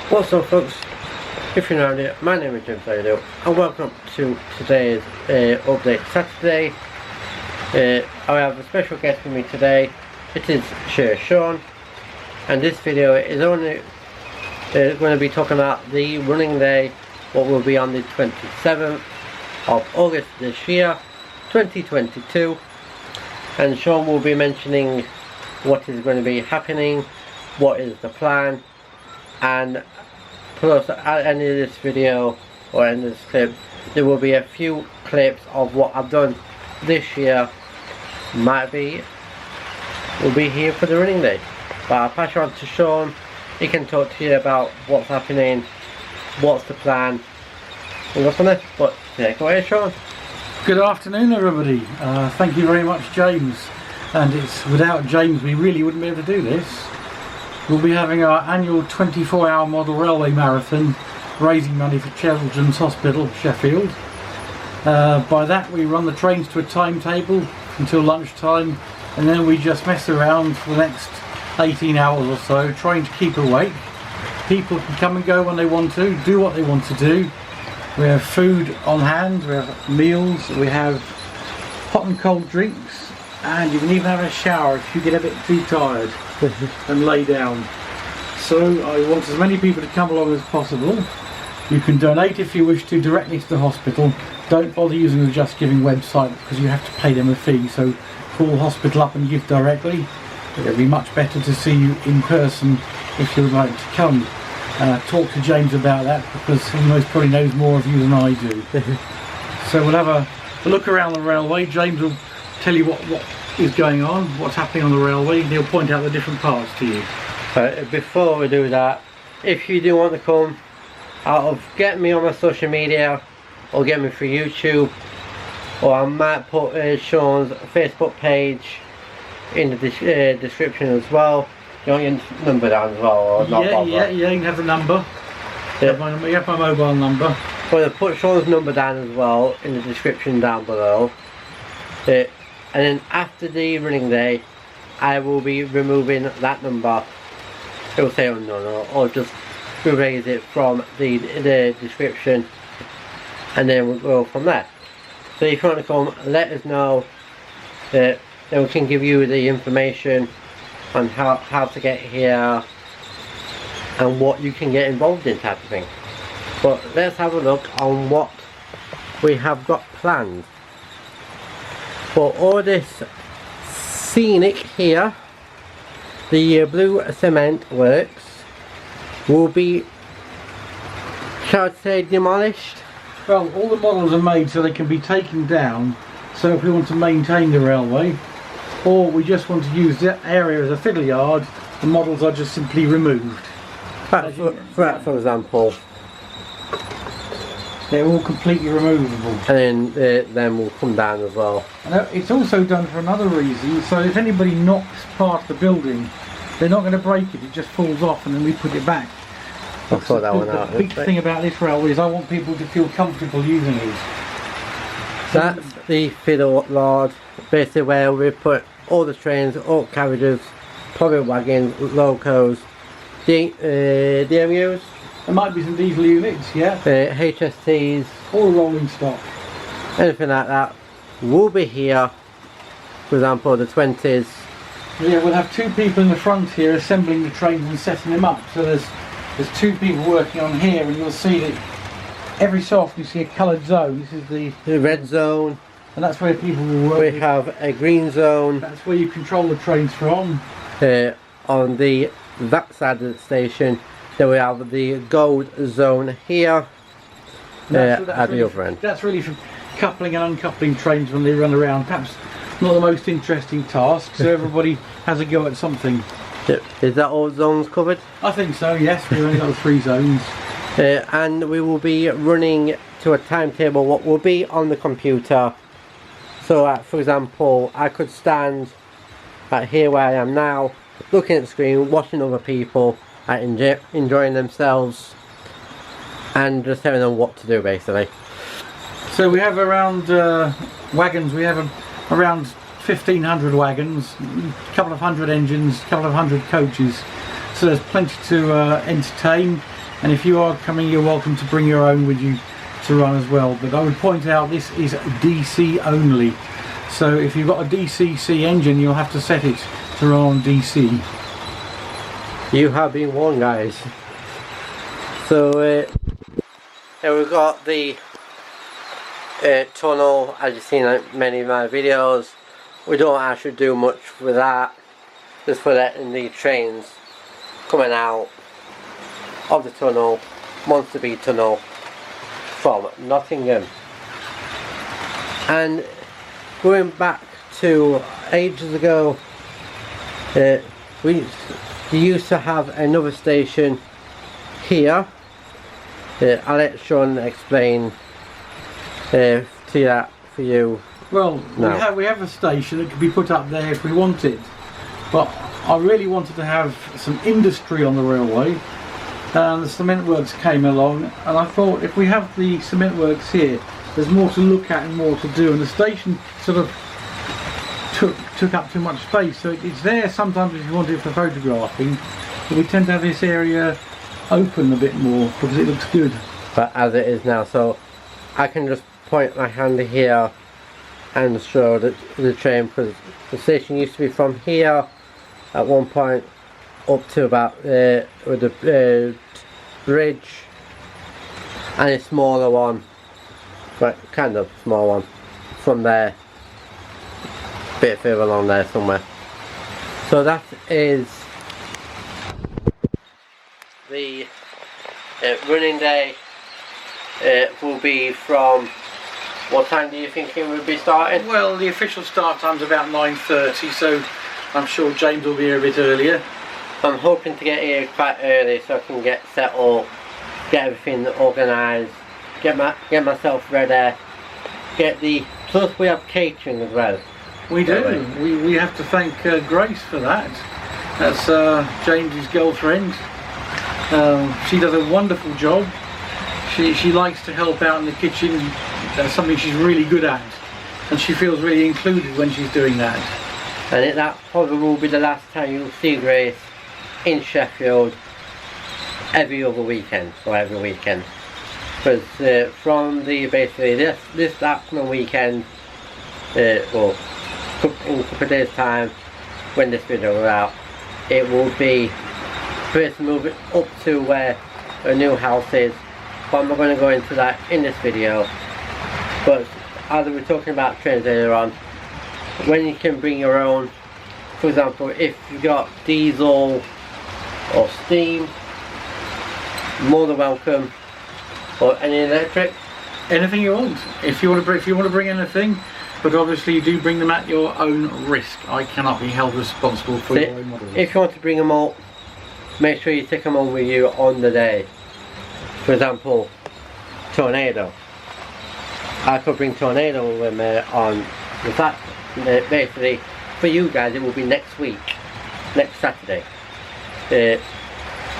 What's up, folks? If you're new, my name is James Aydo and welcome to today's update Saturday. I have a special guest with me today. It is Sean, and this video is only going to be talking about the running day, what will be on the 27th of August this year, 2022, and Sean will be mentioning what is going to be happening, what is the plan, and plus at the end of this video or end of this clip there will be a few clips of what I've done this year. Will be here for the running day, but I'll pass you on to Sean. He can talk to you about what's happening, what's the plan, and go from there. But take away, Sean. Good afternoon, everybody. Thank you very much, James. And it's without James we really wouldn't be able to do this. We'll be having our annual 24-hour model railway marathon, raising money for Children's Hospital, Sheffield. By that we run the trains to a timetable until lunchtime, and then we just mess around for the next 18 hours or so, trying to keep awake. People can come and go when they want to, do what they want to do. We have food on hand, we have meals, we have hot and cold drinks, and you can even have a shower if you get a bit too tired and lay down. So I want as many people to come along as possible. You can donate if you wish to directly to the hospital. Don't bother using the Just Giving website because you have to pay them a fee, so call the hospital up and give directly. It'll be much better to see you in person if you would like to come. Talk to James about that because he most probably knows more of you than I do. So we'll have a look around the railway. James will tell you what is going on, what's happening on the railway, and he'll point out the different parts to you. Before we do that, if you do want to come, get me on my social media or get me through YouTube, or I might put Sean's Facebook page in the description as well. You want your number down as well, or not? Yeah, you can have the number. Yeah. You have my mobile number. Well, I'll put Sean's number down as well in the description down below. And then after the running day, I will be removing that number. It will say unknown, or just erase it from the description, and then we'll go from there. So if you want to come, let us know. Then we can give you the information on how to get here and what you can get involved in, type of thing. But let's have a look on what we have got planned for all this scenic here. The blue cement works will be, shall I say, demolished. Well, all the models are made so they can be taken down, so if we want to maintain the railway, or we just want to use that area as a fiddle yard, the models are just simply removed. For example, they're all completely removable. And then will come down as well. And it's also done for another reason, so if anybody knocks part of the building, they're not going to break it, it just falls off and then we put it back. I'll sort that one out. The big thing about this railway is I want people to feel comfortable using it. That's the fiddle yard, basically where we put all the trains, all carriages, public wagons, locos, DMUs. There might be some diesel units, yeah. HSTs. All rolling stock. Anything like that will be here. For example, the 20s. Yeah, we'll have two people in the front here assembling the trains and setting them up. So there's two people working on here, and you'll see that every so often you see a coloured zone. This is the red zone. And that's where people will work. We have a green zone. That's where you control the trains from. On that side of the station, then we have the gold zone here at the other end. That's really for coupling and uncoupling trains when they run around. Perhaps not the most interesting task, so everybody has a go at something. Is that all zones covered? I think so, yes. We've only got 3 zones. And we will be running to a timetable what will be on the computer. So for example, I could stand here where I am now, looking at the screen, watching other people enjoying themselves and just telling them what to do, basically. So we have around wagons, we have around 1,500 wagons, a couple of hundred engines, a couple of hundred coaches, so there's plenty to entertain. and if you are coming, you're welcome to bring your own with you to run as well. But I would point out this is DC only, so if you've got a DCC engine, you'll have to set it to run on DC. You have been warned, guys. So here we've got the tunnel, as you've seen in many of my videos. We don't actually do much with that, just for letting the trains coming out of the tunnel, Monster Bead tunnel, from Nottingham. And going back to ages ago, we used to have another station here. I'll let Sean explain to that for you. Well, we have a station that could be put up there if we wanted, but I really wanted to have some industry on the railway, and the cement works came along, and I thought if we have the cement works here, there's more to look at and more to do, and the station sort of took up too much space, so it's there sometimes if you want it for photographing, but we tend to have this area open a bit more because it looks good. But as it is now, so I can just point my hand here and show the train, because the station used to be from here at one point up to about with the bridge, and a smaller one, but kind of small one from there, a bit further along there somewhere. So that is the running day. Will be from, what time do you think it will be starting? Well, the official start time's about 9:30, so I'm sure James will be here a bit earlier. I'm hoping to get here quite early so I can get set up, get everything organised, get myself ready, plus we have catering as well. We do. We have to thank Grace for that. That's James's girlfriend. She does a wonderful job. She likes to help out in the kitchen. That's something she's really good at, and she feels really included when she's doing that. And that probably will be the last time you'll see Grace in Sheffield every other weekend, or every weekend. Because from basically this upcoming weekend, well, in a couple of days time, when this video is out, it will be first moving up to where a new house is. But I'm not going to go into that in this video. But as we were talking about trains earlier on, when you can bring your own, for example, if you've got diesel or steam, more than welcome, or any electric, anything you want. If you want to bring anything, but obviously you do bring them at your own risk. I cannot be held responsible for your own models. If you want to bring them all, make sure you take them on with you on the day. For example, Tornado. I could bring Tornado with me on the Saturday. Basically, for you guys, it will be next week, next Saturday. And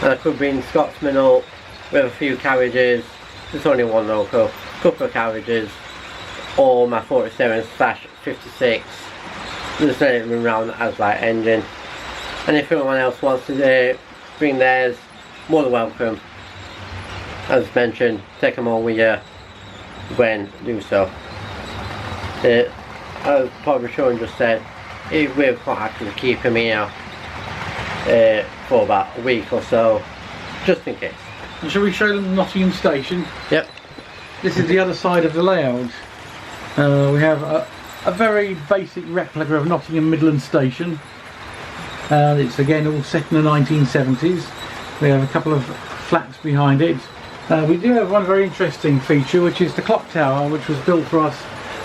I could bring Scotsman up with a few carriages. There's only one local, couple of carriages, or my 47/56. Just let it run around as light engine. And if anyone else wants to bring theirs, more than welcome. As mentioned, take them on with you when do so. As probably Sean just said, we're quite actually keep him here for about a week or so, just in case. And shall we show them Nottingham Station? Yep. This is the other side of the layout. We have a very basic replica of Nottingham Midland Station. It's again all set in the 1970s. We have a couple of flats behind it. We do have one very interesting feature, which is the clock tower, which was built for us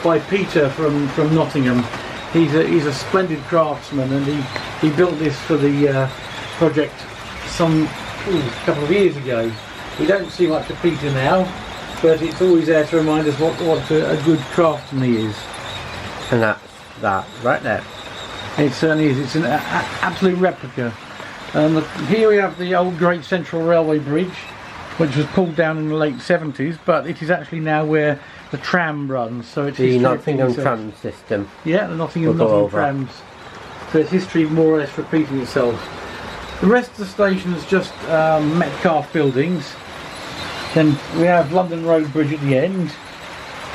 by Peter from Nottingham. He's a splendid craftsman, and he built this for the project some couple of years ago. We don't see much of Peter now, but it's always there to remind us what a good craftsman he is. And that's that right there. It certainly is. It's an absolute replica. Here we have the old Great Central Railway Bridge, which was pulled down in the late 70s, but it is actually now where the tram runs. So it's the Nottingham tram system. Yeah, the Nottingham trams. So its history more or less repeating itself. The rest of the station is just Metcalfe buildings. Then we have London Road Bridge at the end,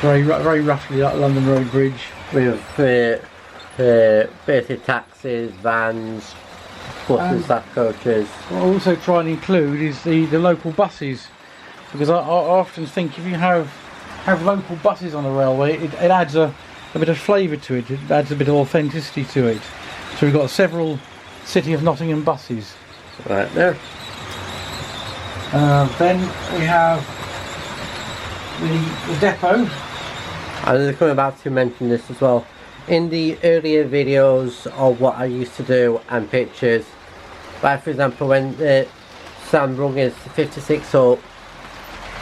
very roughly like London Road Bridge. With basic taxis, vans, buses, staff coaches. What I also try and include is the local buses, because I often think if you have local buses on the railway, it adds a bit of flavour to it. It adds a bit of authenticity to it. So we've got several City of Nottingham buses. Right there. Then we have the depot. I was coming about to mention this as well. In the earlier videos of what I used to do and pictures, like for example when Sam brung his 56 up,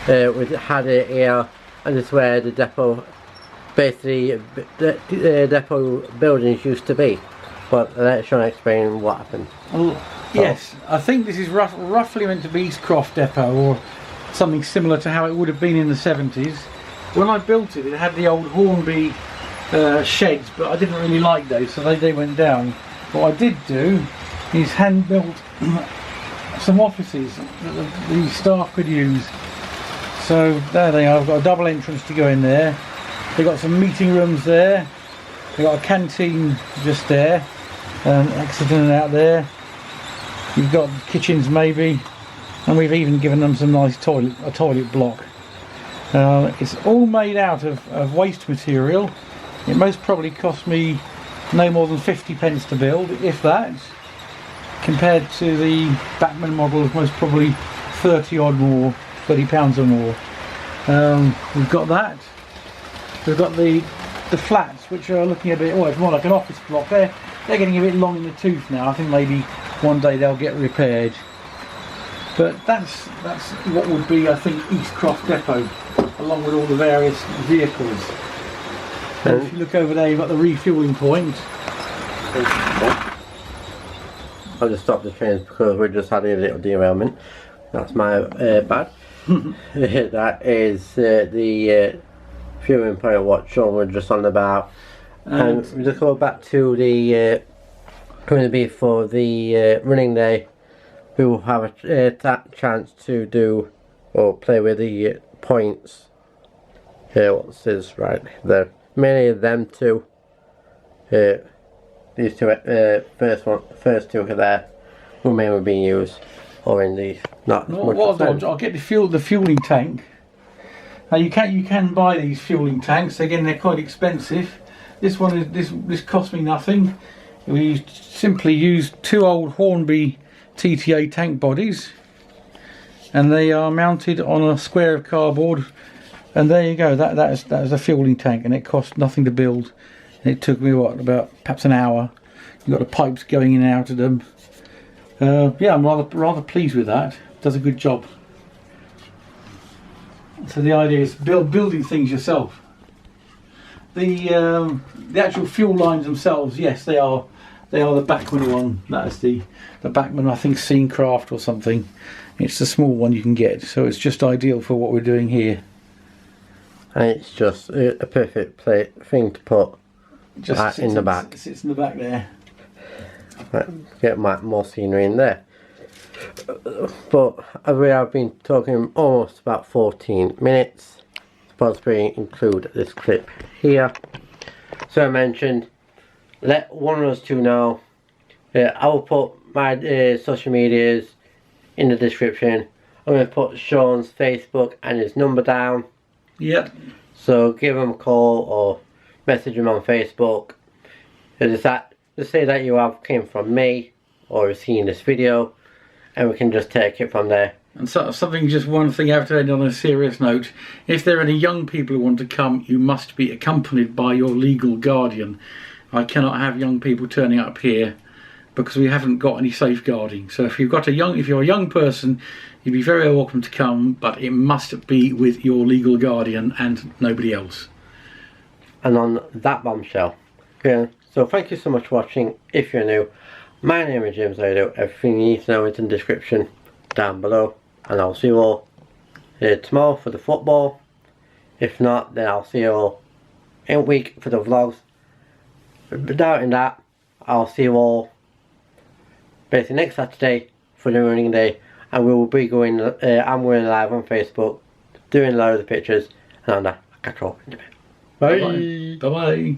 we had it here, and this is where the depot, basically the depot buildings used to be. But let's try and explain what happened. Well, yes, I think this is roughly meant to be Eastcroft Depot, or something similar to how it would have been in the 70s. When I built it, it had the old Hornby sheds, but I didn't really like those, so they went down. What I did do is hand built some offices that the staff could use. So there they are. I've got a double entrance to go in there. They've got some meeting rooms there. They've got a canteen just there, exit in and out there. You've got kitchens maybe, and we've even given them some nice a toilet block. It's all made out of waste material. It most probably cost me no more than 50p to build, if that, compared to the Bachmann model of most probably 30 odd more, £30 or more. We've got that. We've got the flats, which are looking a bit, oh, it's more like an office block. They're getting a bit long in the tooth now. I think maybe one day they'll get repaired. But that's what would be, I think, Eastcroft Depot, along with all the various vehicles. And if you look over there, you've got the refuelling point. I'll just stop the trains because we just had a little derailment. That's my bad. That is the fueling point what Sean was just on about. And we just go back to the going to be for the running day. We will have a chance to do or play with the points. Here, what's this right there? Mainly them two. These two, first two are there, will mainly be used, or in the not. I'll get the fueling tank. Now you can buy these fueling tanks. Again, they're quite expensive. This one is this cost me nothing. We simply used two old Hornby TTA tank bodies, and they are mounted on a square of cardboard. And there you go. That is a fueling tank, and it cost nothing to build. And it took me about perhaps an hour. You've got the pipes going in and out of them. Yeah, I'm rather pleased with that. It does a good job. So the idea is building things yourself. The actual fuel lines themselves, yes, they are the Bachmann one. That is the Bachmann, I think, Scenecraft or something. It's the small one you can get, so it's just ideal for what we're doing here. And it's just a perfect thing to put just in the back. It sits in the back there. Right, get more scenery in there. But we have been talking almost about 14 minutes. Supposed to include this clip here. So I mentioned, let one of us two know. I will put my social medias in the description. I'm going to put Sean's Facebook and his number down. Yep. So give him a call or message him on Facebook. Just say that you have came from me or have seen this video, and we can just take it from there. And so, one thing I have to end on a serious note. If there are any young people who want to come, you must be accompanied by your legal guardian. I cannot have young people turning up here because we haven't got any safeguarding. So if you're a young person, you'd be very welcome to come, but it must be with your legal guardian and nobody else. And on that bombshell, okay, so thank you so much for watching. If you're new, my name is James Odo. Everything you need to know is in the description down below, and I'll see you all tomorrow for the football. If not, then I'll see you all in a week for the vlogs. But doubting that, I'll see you all basically next Saturday for the running day, and we will be going. I'm going live on Facebook, doing a load of the pictures, and I'll catch you all in a bit. Bye. Bye bye.